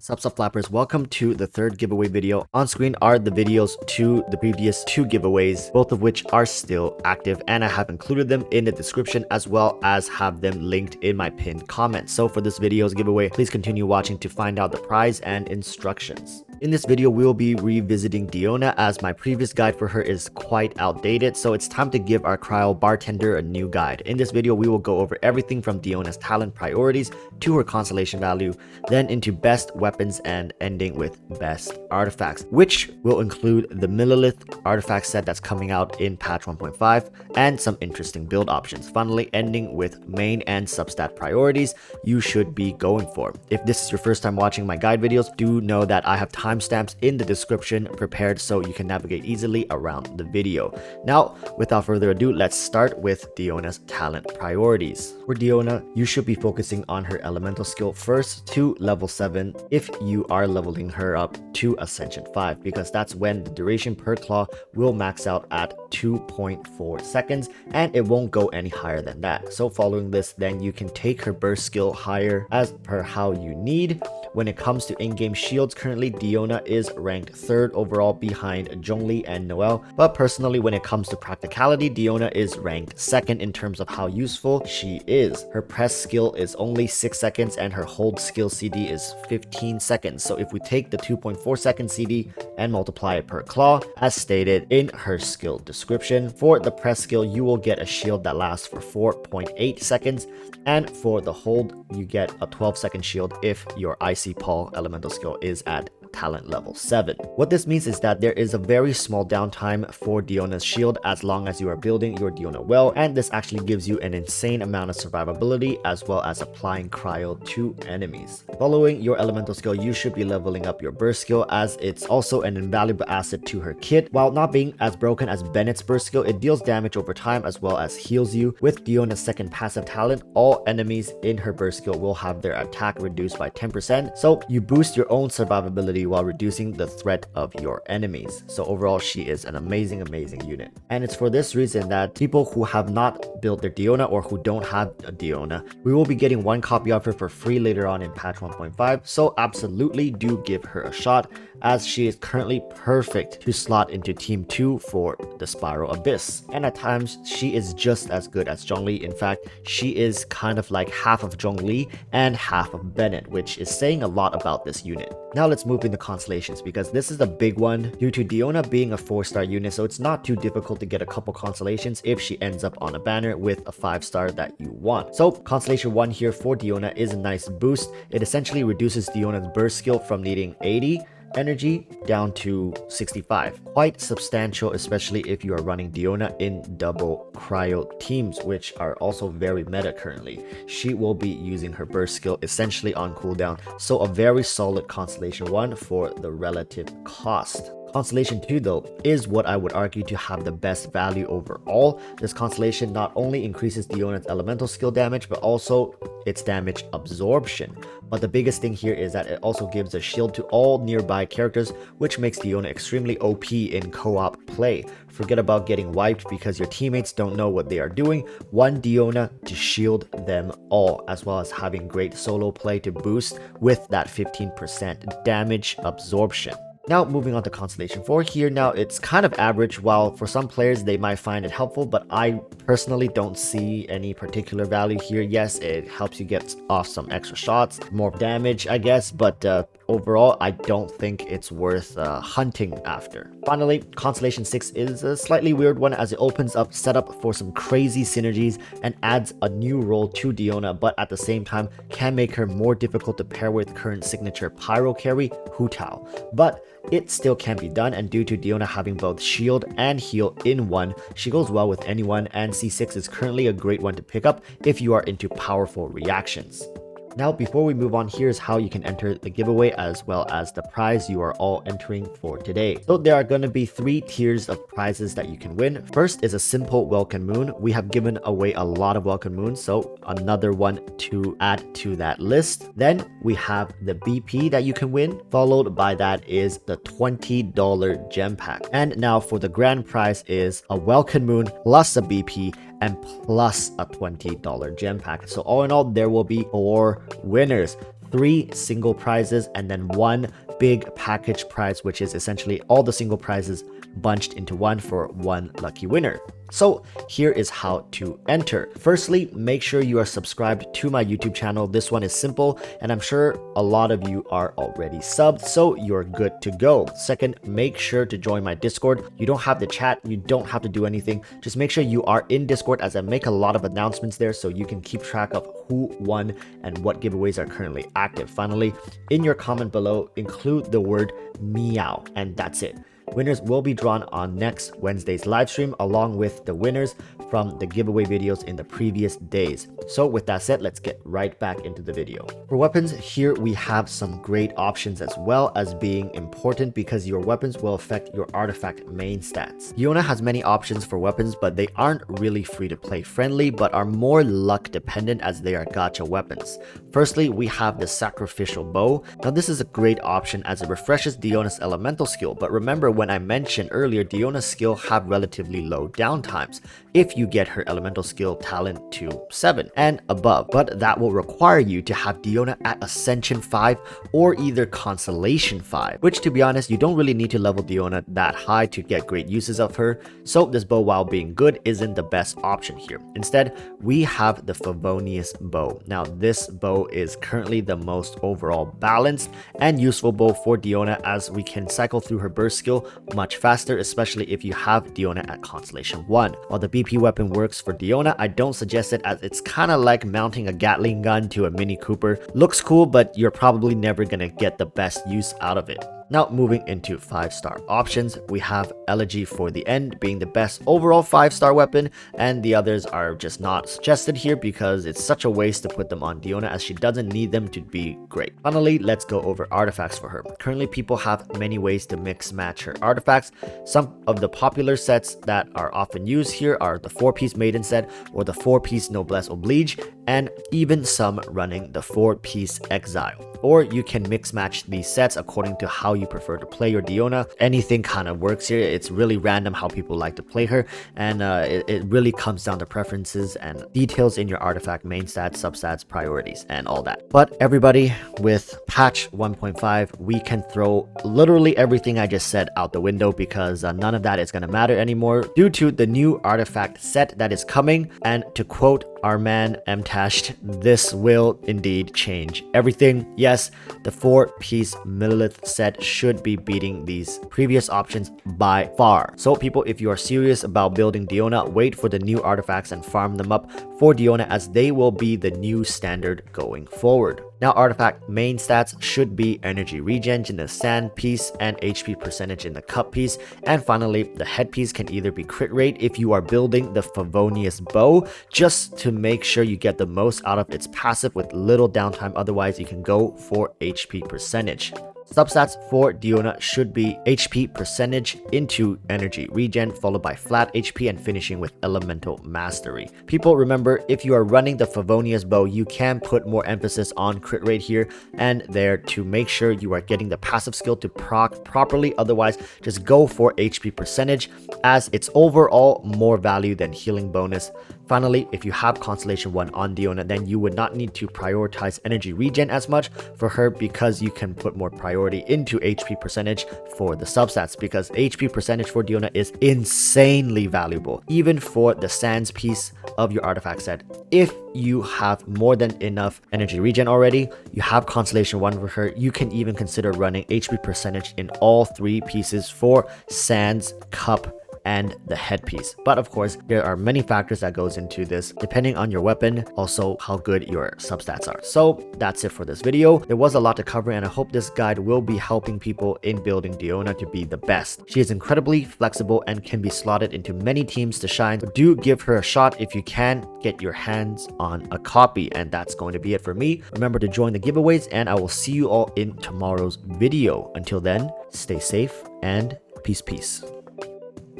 Flappers, welcome to the third giveaway video. On screen are the videos to the previous two giveaways, both of which are still active, and I have included them in the description as well as have them linked in my pinned comment. So for this video's giveaway, please continue watching to find out the prize and instructions. In this video, we will be revisiting Diona as my previous guide for her is quite outdated, so it's time to give our cryo bartender a new guide. In this video, we will go over everything from Diona's talent priorities to her constellation value, then into best weapons and ending with best artifacts, which will include the Millilith artifact set that's coming out in patch 1.5 and some interesting build options. Finally, ending with main and substat priorities you should be going for. If this is your first time watching my guide videos, do know that I have timestamps in the description prepared so you can navigate easily around the video. Now, without further ado, let's start with Diona's talent priorities. For Diona, you should be focusing on her elemental skill first to level 7 if you are leveling her up to Ascension 5, because that's when the duration per claw will max out at 2.4 seconds and it won't go any higher than that. So following this, then you can take her burst skill higher as per how you need. When it comes to in-game shields, currently Diona is ranked 3rd overall behind Zhongli and Noelle, but personally when it comes to practicality, Diona is ranked 2nd in terms of how useful she is. Her press skill is only 6 seconds and her hold skill CD is 15 seconds. So if we take the 2.4 second CD and multiply it per claw, as stated in her skill description, for the press skill you will get a shield that lasts for 4.8 seconds, and for the hold you get a 12-second shield if your Icy Paw elemental skill is at talent level 7. What this means is that there is a very small downtime for Diona's shield as long as you are building your Diona well, and this actually gives you an insane amount of survivability as well as applying cryo to enemies. Following your elemental skill, you should be leveling up your burst skill as it's also an invaluable asset to her kit. While not being as broken as Bennett's burst skill, it deals damage over time as well as heals you. With Diona's second passive talent, all enemies in her burst skill will have their attack reduced by 10%, so you boost your own survivability while reducing the threat of your enemies. So overall, she is an amazing unit. And it's for this reason that people who have not built their Diona or who don't have a Diona, we will be getting one copy of her for free later on in patch 1.5. So absolutely do give her a shot, as she is currently perfect to slot into team 2 for the Spiral Abyss. And at times, she is just as good as Zhongli. In fact, she is kind of like half of Zhongli and half of Bennett, which is saying a lot about this unit. Now let's move into constellations, because this is a big one due to Diona being a 4-star unit, so it's not too difficult to get a couple constellations if she ends up on a banner with a 5-star that you want. So constellation 1 here for Diona is a nice boost. It essentially reduces Diona's burst skill from needing 80 energy down to 65. Quite substantial, especially if you are running Diona in double cryo teams, which are also very meta currently. She will be using her burst skill essentially on cooldown, so a very solid constellation 1 for the relative cost. Constellation 2 though is what I would argue to have the best value overall. This constellation not only increases Diona's elemental skill damage but also its damage absorption. But the biggest thing here is that it also gives a shield to all nearby characters, which makes Diona extremely OP in co-op play. Forget about getting wiped because your teammates don't know what they are doing. One Diona to shield them all, as well as having great solo play to boost with that 15% damage absorption. Now moving on to Constellation 4 here. Now it's kind of average, while for some players they might find it helpful, but I personally don't see any particular value here. Yes, it helps you get off some extra shots, more damage I guess, but overall I don't think it's worth hunting after. Finally, Constellation 6 is a slightly weird one as it opens up setup for some crazy synergies and adds a new role to Diona, but at the same time can make her more difficult to pair with current signature pyro carry Hu Tao. But it still can be done, and due to Diona having both shield and heal in one, she goes well with anyone, and C6 is currently a great one to pick up if you are into powerful reactions. Now, before we move on, here's how you can enter the giveaway as well as the prize you are all entering for today. So there are going to be 3 tiers of prizes that you can win. First is a simple Welcome Moon. We have given away a lot of Welcome Moons, so another one to add to that list. Then we have the BP that you can win, followed by that is the $20 gem pack. And now for the grand prize is a Welcome Moon plus a BP and plus a $20 gem pack. So all in all, there will be 4 winners. 3 single prizes, and then 1 big package prize, which is essentially all the single prizes bunched into one for 1 lucky winner. So here is how to enter. Firstly, make sure you are subscribed to my YouTube channel. This one is simple, and I'm sure a lot of you are already subbed, so you're good to go. Second, make sure to join my Discord. You don't have to chat, you don't have to do anything. Just make sure you are in Discord, as I make a lot of announcements there so you can keep track of who won and what giveaways are currently active. Finally, in your comment below, include the word meow, and that's it. Winners will be drawn on next Wednesday's live stream, along with the winners from the giveaway videos in the previous days. So with that said, let's get right back into the video. For weapons, here we have some great options as well as being important because your weapons will affect your artifact main stats. Diona has many options for weapons, but they aren't really free to play friendly, but are more luck dependent as they are gacha weapons. Firstly, we have the sacrificial bow. Now this is a great option as it refreshes Diona's elemental skill, but remember when I mentioned earlier, Diona's skill have relatively low downtimes if you get her elemental skill talent to 7 and above, but that will require you to have Diona at Ascension 5 or either Constellation 5, which to be honest, you don't really need to level Diona that high to get great uses of her, so this bow, while being good, isn't the best option here. Instead, we have the Favonius bow. Now this bow is currently the most overall balanced and useful bow for Diona, as we can cycle through her burst skill much faster, especially if you have Diona at Constellation 1. While the BP weapon works for Diona, I don't suggest it, as it's kind of like mounting a Gatling gun to a Mini Cooper. Looks cool, but you're probably never gonna get the best use out of it. Now moving into 5-star options, we have Elegy for the End being the best overall 5-star weapon, and the others are just not suggested here because it's such a waste to put them on Diona, as she doesn't need them to be great. Finally, let's go over artifacts for her. Currently, people have many ways to mix match her artifacts. Some of the popular sets that are often used here are the 4-piece Maiden set or the 4-piece Noblesse Oblige, and even some running the 4-piece Exile. Or you can mix match these sets according to how you prefer to play your Diona. Anything kind of works here. It's really random how people like to play her, and it really comes down to preferences and details in your artifact main stats, substats, priorities, and all that. But everybody, with patch 1.5, we can throw literally everything I just said out the window because none of that is going to matter anymore due to the new artifact set that is coming. And to quote our man Mtashed, this will indeed change everything. Yes, the 4-piece Millilith set should be beating these previous options by far. So people, if you are serious about building Diona, wait for the new artifacts and farm them up for Diona, as they will be the new standard going forward. Now, artifact main stats should be energy regen in the sand piece and HP percentage in the cup piece. And finally, the headpiece can either be crit rate if you are building the Favonius bow, just to make sure you get the most out of its passive with little downtime. Otherwise, you can go for HP percentage. Substats for Diona should be HP percentage into energy regen, followed by flat HP and finishing with elemental mastery. People, remember, if you are running the Favonius bow, you can put more emphasis on crit rate here and there to make sure you are getting the passive skill to proc properly. Otherwise, just go for HP percentage, as it's overall more value than healing bonus. Finally, if you have Constellation 1 on Diona, then you would not need to prioritize energy regen as much for her, because you can put more priority into HP percentage for the substats, because HP percentage for Diona is insanely valuable, even for the sands piece of your artifact set. If you have more than enough energy regen already, you have Constellation 1 for her, you can even consider running HP percentage in all 3 pieces for sands, cup, and the headpiece. But of course, there are many factors that goes into this, depending on your weapon, also how good your substats are. So that's it for this video. There was a lot to cover, and I hope this guide will be helping people in building Diona to be the best. She is incredibly flexible and can be slotted into many teams to shine. So do give her a shot if you can get your hands on a copy. And that's going to be it for me. Remember to join the giveaways, and I will see you all in tomorrow's video. Until then, stay safe and peace.